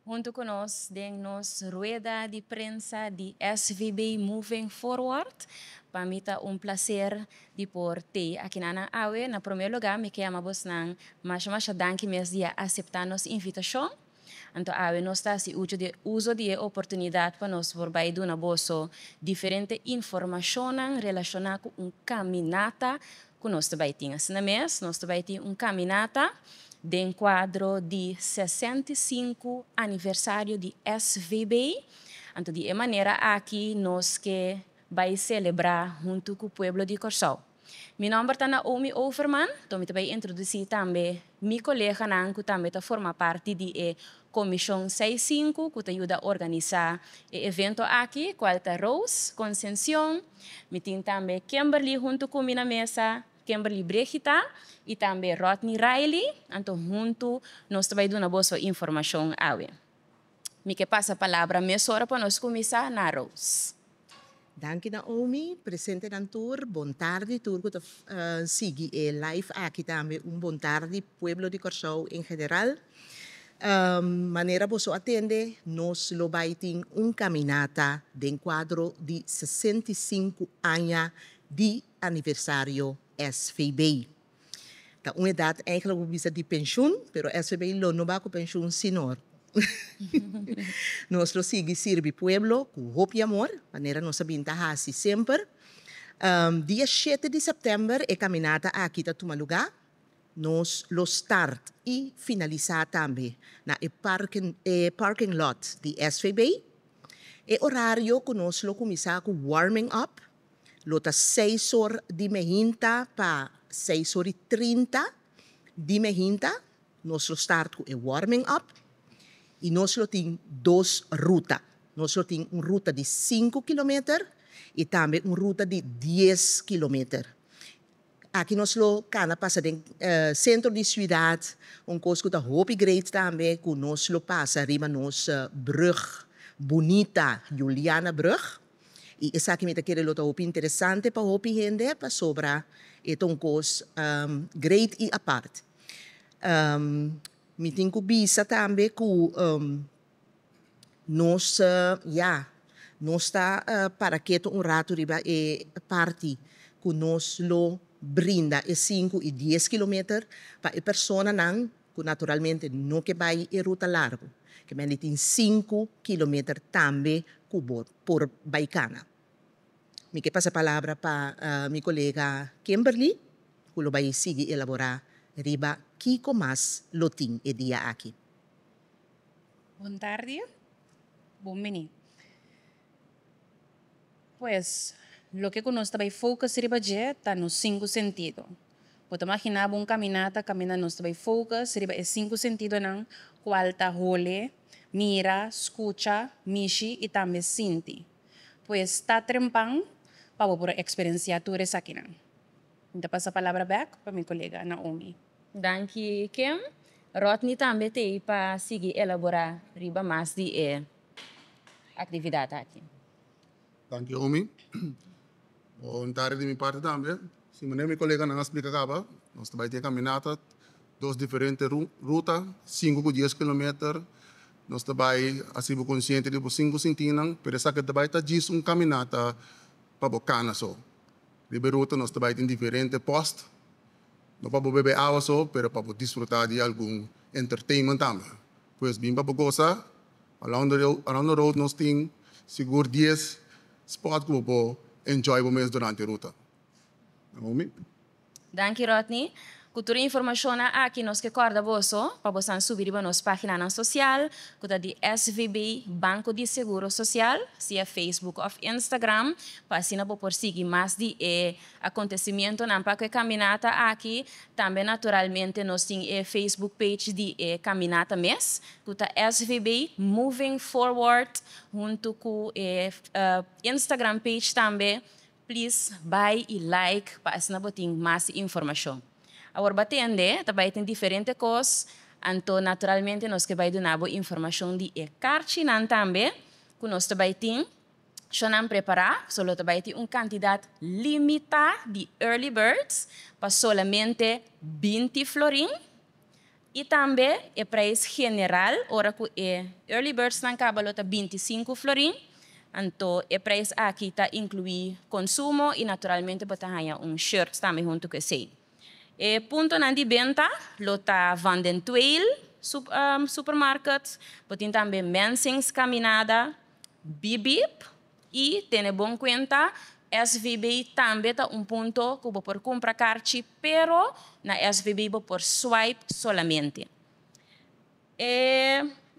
junto con nós, nos rueda de prensa de SVB Moving Forward. Para mim é prazer de por te aqui na AWE. Na primeiro lugar, me quero vos nang mas danke mes dia aceitar nossa invitação. Então, AWE nós está se uso de oportunidade para nós por vai do na bolso diferente informação relacionada com caminata que nós também temos na mês. Nós também temos caminata de enquadro de 65 aniversário de SVB. Então, de maneira aqui nós que vai celebrar junto com o povo de Corsol. Meu nome é Naomi Overman, então eu também introduzir também meu colega que também forma parte da Comissão 65, que ajuda a organizar o evento aqui, qual é Rose, Conceição, me tem também Kimberly junto com minha mesa, Kimberly Brechita e também Rodney Riley, então junto nós também damos boa informação a ele. Me que passa a palavra mesora para nós começar na Rose. Danke Naomi, presente na tour, bom tarde, tour que sigue live aqui também, bom tarde, pueblo de Corsol em geral. Maneira você atende, nós lo baiting caminata de enquadro de 65 anos de aniversário SVB. Tá uma idade eigenlijk bisa de pensioen, pero SVB lo no ba com pensioen senor. Nós lo sigue sirve pueblo com hope e amor, maneira nossa binta hasi sempre. Dia 7 de setembro é caminata aqui da toma lugar. Nós lo start e finalizar também na parking lot de SVB. E horário que nós lo começar com warming up. Lota 6 horas de mehinta para 6 horas e 30 de mehinta. Nós lo start com warming up. E nós temos duas rutas. Nós temos uma ruta de 5 km e também uma ruta de 10 km. Aqui nós cana passa no centro da cidade, coisa que está hope great também, que nós passa arriba nossa brug bonita, Juliana Brug. E essa aqui me está querendo hope interessante para hope gente, para sobrar uma coisa great e a parte. Me tenho bisa também que nós está para que rato riba e parte que nós lo brinda 5 e 10 km para a pessoa que naturalmente não que vai em ruta larga, que men tem 5 km também por baicana. Me que passa a palavra para minha colega Kimberly, que lo vai seguir elaborar riba Kiko Mas Loting e dia aqui. Boa tarde. Bom menino. Pues, lo que nós também focus riba je está nos 5 sentidos. Pode imaginar caminata nós também focus riba é 5 sentidos não, qual tá role, mira, escucha, mishi e também sinti. Pues, está trempang para por experienciar tudo isso aqui não. Então passa a palavra back para minha colega Naomi. Danke, Kim. Rodney também tem para seguir elaborar riba mais de atividade aqui. Danke, Omi. Boa tarde de minha parte também. Se meu colega não explica acaba, nós também temos caminhada, duas diferentes rutas, 5 a 10 km. Nós também, assim, consciente de 5 centímetros, mas essa que também está diz caminhada para o cana só. De ruta nós também temos diferentes postos. Não para beber água só, mas para desfrutar de algum entertainment também. Pois bem, para gostar, around the road nós temos seguro 10 spots que vou enjoy o durante a ruta. Naomi? Danke, Rodney. Cultura e informação aqui nós que corda vosso, para vocês subir para nossa página social, que é de SVB Banco de Seguro Social, se é Facebook ou Instagram, para assim por seguir mais de acontecimento na para que caminata aqui, também naturalmente nós temos Facebook page de caminata mês, que é SVB Moving Forward, junto com Instagram page também. Please buy e like para assim botar mais informação. Agora, batendo, também tem diferentes coisas, então, naturalmente, nós que vai dar informação de cartinã também, que nós também tem, já não preparar, só também tem quantidade limitada de early birds, para somente 20 florim, E também o preço general, ora que early birds não acaba lota 25 florin, então o preço aqui está inclui consumo e naturalmente bota shirt também junto com sei. E ponto na de venda, lota vanden tweel supermarkets, botin também mensings caminhada, bibip e tem bom conta SVB também está ponto que você pode comprar cartão, pero na SVB você pode swipe solamente.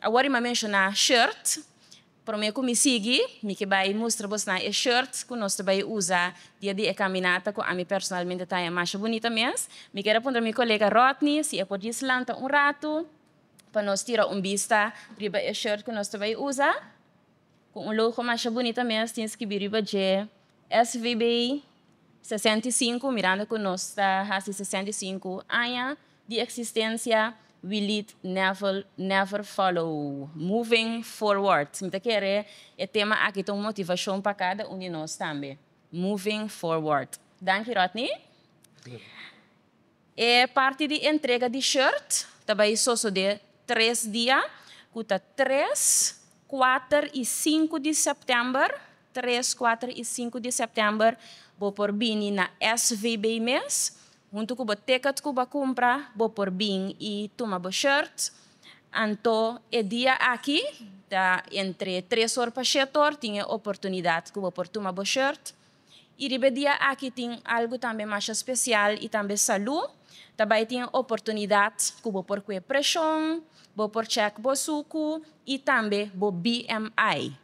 Agora eu mencionar shirt, para mim que me sigue, me que vai mostrar você na shirt que nós vai usar dia de caminhada que a mim personalmente está mais bonita mesmo. Me quero apontar meu colega Rodney se pode deslantar rato para nós tirar vista riba a shirt que nós vai usar. Com logo mais bonita mesmo, tem que vir riba de SVB 65, mirando que nós está há 65 anos de existência. We lead, never follow. Moving forward. Então, quer é tema aqui tem motivação para cada um de nós também. Moving forward. Danke, Rodney. É parte de entrega de shirt. Também só de 3 dias. Custa 3, 4 e 5 de setembro. 3, 4 e 5 de setembro. Vou por bini na SVB mês. Junto com o ticket que você compra, você por bem e toma o shirt. Então, o dia aqui, tá, entre 3 horas para 7 horas, tem a oportunidade que você por tomar o shirt. E o dia aqui tem algo também mais especial e também saúde. Também tem a oportunidade que você por com pressão, você por check o suco e também o BMI.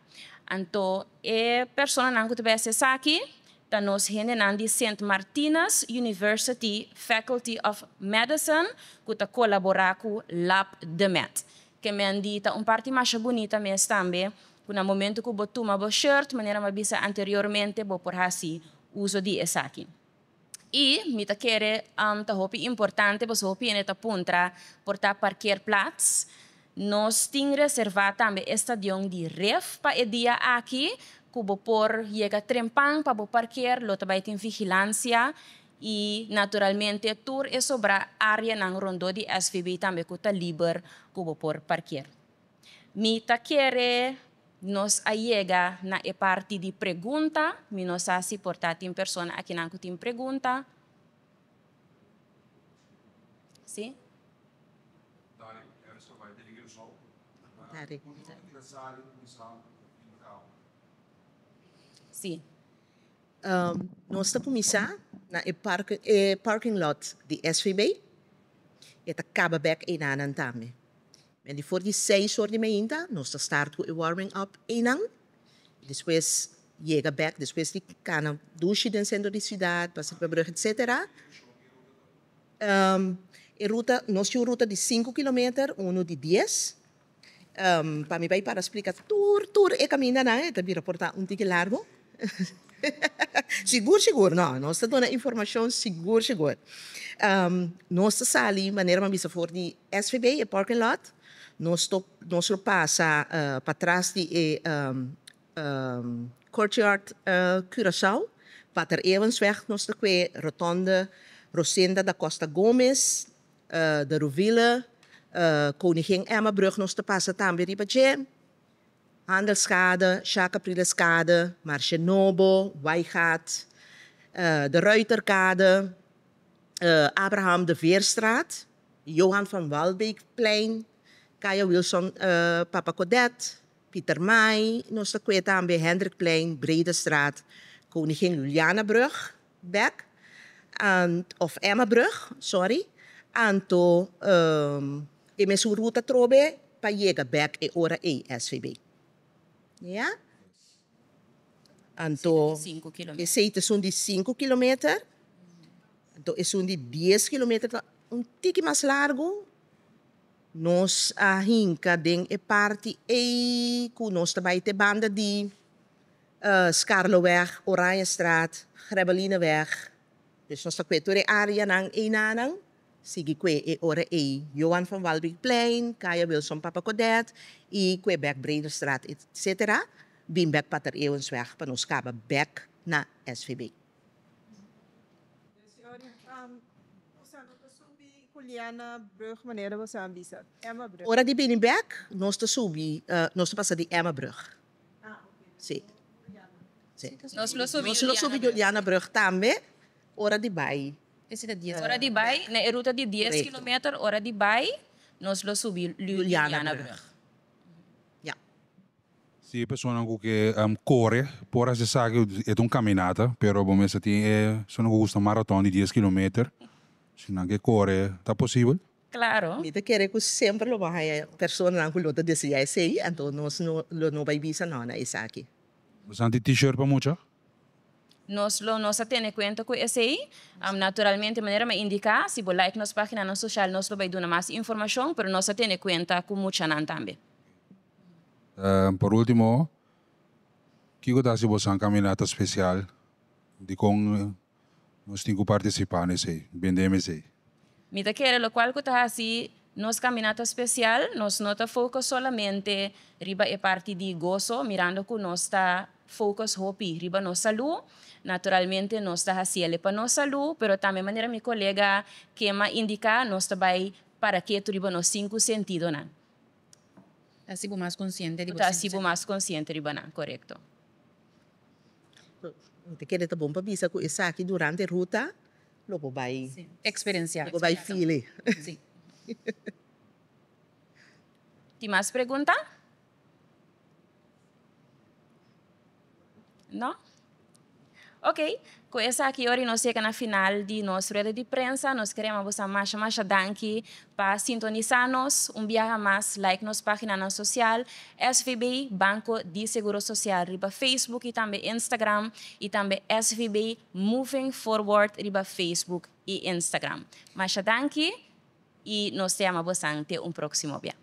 Então, a pessoa que você vai acessar aqui, da nós renenan de St. Martin's University Faculty of Medicine, que está colaborar com Lab de Med. Que me andita parte mais bonita mesmo também, que no momento que você toma o shirt, maneira mais bisa anteriormente, você por assim uso de essa aqui. E me quero importante, você hopi neta puntra portar parkeerplaats. Nós temos reservado também estadião de ref para o dia aqui, que por chega trempang para o parquear, lo também tem vigilância e naturalmente tour é sobre a área na rondo de SVB também que está livre que por parquear. Me quero nos chega na parte de pergunta, me nos assim portar tem pessoa aqui não tem pergunta. Sim? Sim. Nós estamos começando na parking lot de SVB. E acaba back em Anan também. E depois de 6 horas de manhã, nós start com o warming up em Anan. Depois chega back, depois de cana douche no centro da cidade, passa para Brugge, etc. Nós temos uma ruta de 5 km, uma de 10. Para mim, para explicar tour e caminho na é também reportar tique largo. Seguro, não. Nós estamos dando informação seguro. Nós estamos ali, maneira mais for de SVB, o parking lot. Nós passa para trás de courtyard Curaçao. Pater Evansweg, nós estamos com rotonda Rosenda da Costa Gomes, de Roville, Koningin Emma-brug, nós passa também riba Handelskade, Schaak-Aprileskade, Marche Nobo, Weigat, de Ruiterkade, Abraham de Veerstraat, Johan van Walbeekplein, Kaya Wilson, Papa Codet, Pieter Maai, nós também Hendrikplein, Bredestraat, Koningin Julianabrug, Beck, of Emma-brug, sorry, Anto, e met zo'n route trobe, pa jega back e ora e SVB. Ja? Anto, 5 km. e seite são de 5 km. Anto, e são de 10 km, tique mais largo. Nós a hinka den e parte e ku nós também te banda de Scarloweg, Oranjestraat, Grebelineweg. Dus nós está com a área nang e nanang. Sige kwe e ora e Johan van Walbeekplein, Kaya Wilson Papa Codet, e Quebec Brederstraat, etc. Bimbek Pater Evansweg, para nos caba back na SVB. Juliana Brug, meneer was aanwezig. Emma Brug. Ora di Binnenberg, nós te subi, nós te passa di Emma Brug. Sì. Sì. Nós lo subi Nós lo subi Juliana Brug também. Ora di Bai. Ora di Bai, na ruta di 10 Correcto. kilometer, ora di Bai, nós lo subi Juliana Brug. Ja. Sì, persone che corre, poi si sa che è una camminata, però come se sono gusto maratona di 10 km, se non che corre, è possibile? Claro. Mita querer que sempre lo vai persona lang kulota desse ya sei, então nós no vai bisa não na isaki. Santi t-shirt para mucho? Nos tiene cuenta con ese ahí. Naturalmente, de manera me indica, si vos like nos página no social, nos lo va a dar más información, pero nos tiene cuenta con mucha nan también. Por último, ¿qué cosa si vos han caminata especial de con los 5 participantes vendemos aí? Mita quiere lo cual que así, nos caminata especial, nos nota focus solamente riba e parte de gozo, mirando que nos está focus hopi, riba no salud. Naturalmente, nos está haciendo para no salud, pero también de manera mi colega que me indica, nos está para que tu riba no 5 sentidos, ¿no? Así vos más consciente de Está así más consciente riba, ¿no? Correcto. Mita querer tá bom para bisa que isaki durante a ruta, lo vai, experiencial. lo vai file. Sí. ¿Tienes más preguntas? ¿No? Ok, com essa aqui hoje nós chegamos na final de nossa rede de prensa. Nós queremos você mais danke para sintonizar-nos. Dia mais, like nos página social, SVB, Banco de Seguro Social, riba Facebook e também Instagram, e também SVB Moving Forward, riba Facebook e Instagram. Mais danke e nós temos você até próximo dia.